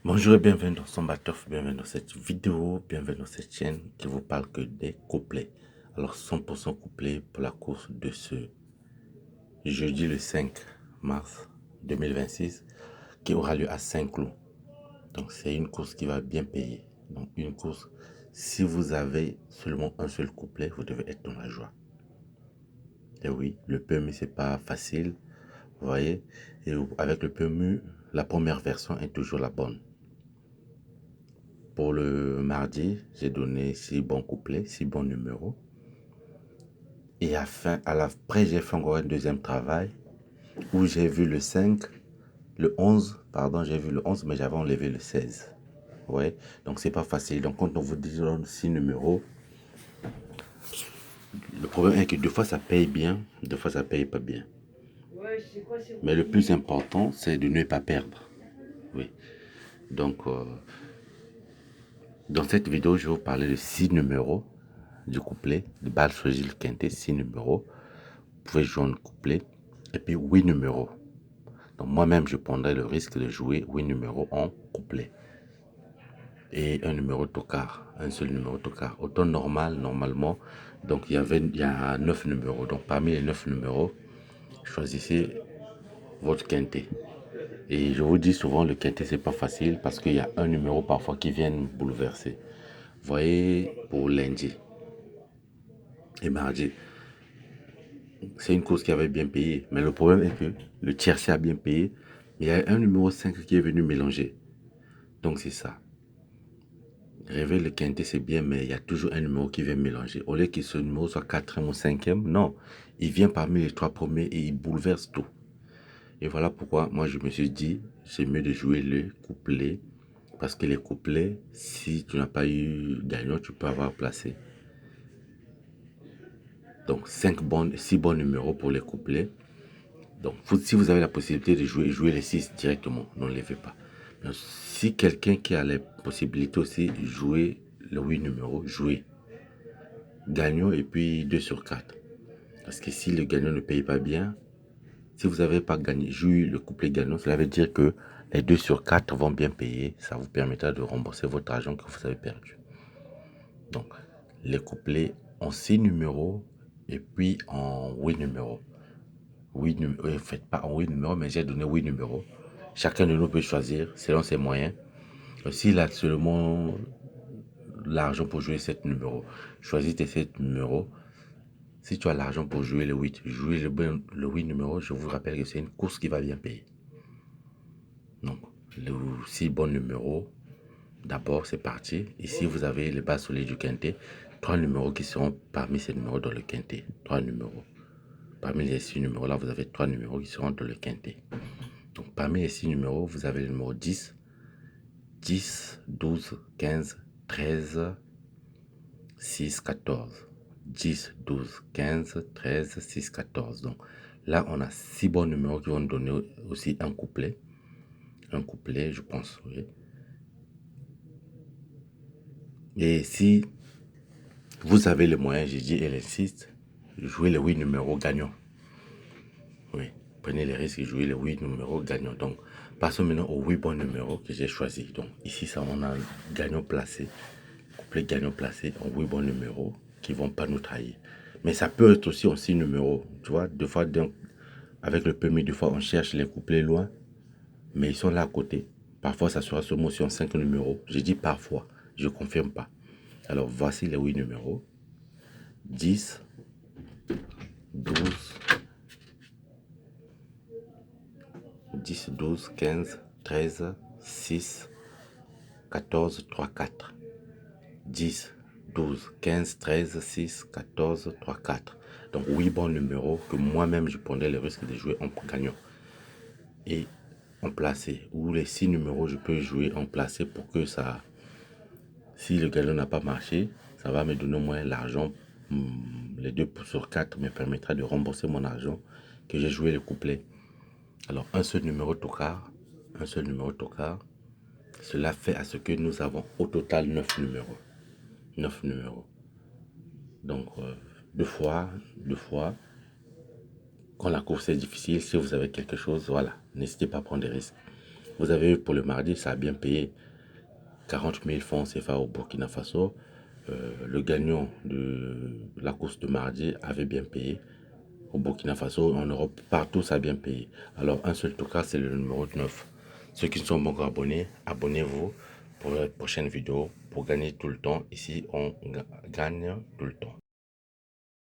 Bonjour et bienvenue dans Sombatov, bienvenue dans cette vidéo, bienvenue dans cette chaîne qui vous parle que des couplets. Alors 100% couplets pour la course de ce jeudi le 5 mars 2026 qui aura lieu à Saint-Cloud. Donc c'est une course qui va bien payer. Donc une course, si vous avez seulement un seul couplet, vous devez être dans la joie. Et oui, le PMU c'est pas facile, vous voyez, et avec le PMU, la première version est toujours la bonne. Pour le mardi, j'ai donné 6 bons couplets, 6 bons numéros. Et après, j'ai fait encore un deuxième travail où j'ai vu le 5, le 11, pardon, j'ai vu le 11, mais j'avais enlevé le 16. Ouais, donc c'est pas facile. Donc quand on vous donne 6 numéros, le problème est que deux fois ça paye bien, deux fois ça paye pas bien. Mais le plus important, c'est de ne pas perdre. Oui. Donc, dans cette vidéo, je vais vous parler de 6 numéros du couplet de Bal Fragile Quintet, 6 numéros. Vous pouvez jouer un couplet et puis 8 numéros. Donc moi-même, je prendrai le risque de jouer 8 numéros en couplet. Et un numéro tocard, un seul numéro tocard. Au temps normal, normalement, donc il y a 9 numéros. Donc parmi les 9 numéros, choisissez votre quintet. Et je vous dis souvent, le quintet, c'est pas facile parce qu'il y a un numéro parfois qui vient bouleverser. Vous voyez, pour lundi et mardi, c'est une course qui avait bien payé. Mais le problème est que le tiercé a bien payé. Mais il y a un numéro 5 qui est venu mélanger. Donc c'est ça. Réveiller le quintet, c'est bien, mais il y a toujours un numéro qui vient mélanger. Au lieu que ce numéro soit quatrième ou cinquième, non. Il vient parmi les 3 premiers et il bouleverse tout. Et voilà pourquoi moi je me suis dit, c'est mieux de jouer le couplet. Parce que les couplets, si tu n'as pas eu gagnant, tu peux avoir placé. Donc 6 bons numéros pour les couplets. Donc si vous avez la possibilité de jouer les 6 directement, n'enlevez pas. Mais si quelqu'un qui a la possibilité aussi de jouer le 8 numéros, jouez. Gagnant et puis 2 sur 4. Parce que si le gagnant ne paye pas bien, si vous n'avez pas gagné, joué le couplet gagnant, cela veut dire que les 2 sur 4 vont bien payer. Ça vous permettra de rembourser votre argent que vous avez perdu. Donc, les couplets en 6 numéros et puis en 8 numéros. 8 numéros, faites pas en 8 numéros, mais j'ai donné 8 numéros. Chacun de nous peut choisir selon ses moyens. S'il a seulement l'argent pour jouer 7 numéros, choisis tes 7 numéros. Si tu as l'argent pour jouer le 8, jouer le 8 numéro, je vous rappelle que c'est une course qui va bien payer. Donc, le 6 bons numéros, d'abord c'est parti. Ici, vous avez les bas soleils du quintet. 3 numéros qui seront parmi ces numéros dans le quintet. 3 numéros. Parmi les 6 numéros là, vous avez 3 numéros qui seront dans le quintet. Donc, parmi les 6 numéros, vous avez le numéro 10, 12, 15, 13, 6, 14. 10, 12, 15, 13, 6, 14. Donc là, on a 6 bons numéros qui vont nous donner aussi un couplet. Un couplet, je pense, oui. Et si vous avez les moyens, j'ai dit, elle insiste, jouez les 8 numéros gagnants. Oui, prenez les risques et jouez les 8 numéros gagnants. Donc, passons maintenant aux 8 bons numéros que j'ai choisis. Donc, ici, ça, on a gagnant placé, couplet gagnant placé en 8 bons numéros qui ne vont pas nous trahir. Mais ça peut être aussi en 6 numéros. Tu vois, deux fois, avec le permis, deux fois, on cherche les couplets loin, mais ils sont là à côté. Parfois, ça sera seulement en 5 numéros. Je dis parfois, je ne confirme pas. Alors, voici les 8 numéros. 10, 12, 10, 12, 15, 13, 6, 14, 3, 4. 10, 12, 15, 13, 6, 14, 3, 4. Donc 8 bons numéros que moi-même je prenais le risque de jouer en gagnant. Et en placé. Ou les 6 numéros je peux jouer en placé pour que ça... Si le gagnant n'a pas marché, ça va me donner au moins l'argent. Les 2 sur 4 me permettra de rembourser mon argent que j'ai joué le couplet. Alors un seul numéro tocard. Un seul numéro tocard. Cela fait à ce que nous avons au total 9 numéros. 9 numéros. Donc, deux fois. Quand la course est difficile, si vous avez quelque chose, voilà, n'hésitez pas à prendre des risques. Vous avez vu pour le mardi, ça a bien payé 40 000 francs CFA au Burkina Faso. Le gagnant de la course de mardi avait bien payé. Au Burkina Faso, en Europe, partout ça a bien payé. Alors un seul tocard, c'est le numéro 9. Ceux qui ne sont pas encore abonnés, abonnez-vous pour la prochaine vidéo pour gagner tout le temps. Ici, on gagne tout le temps.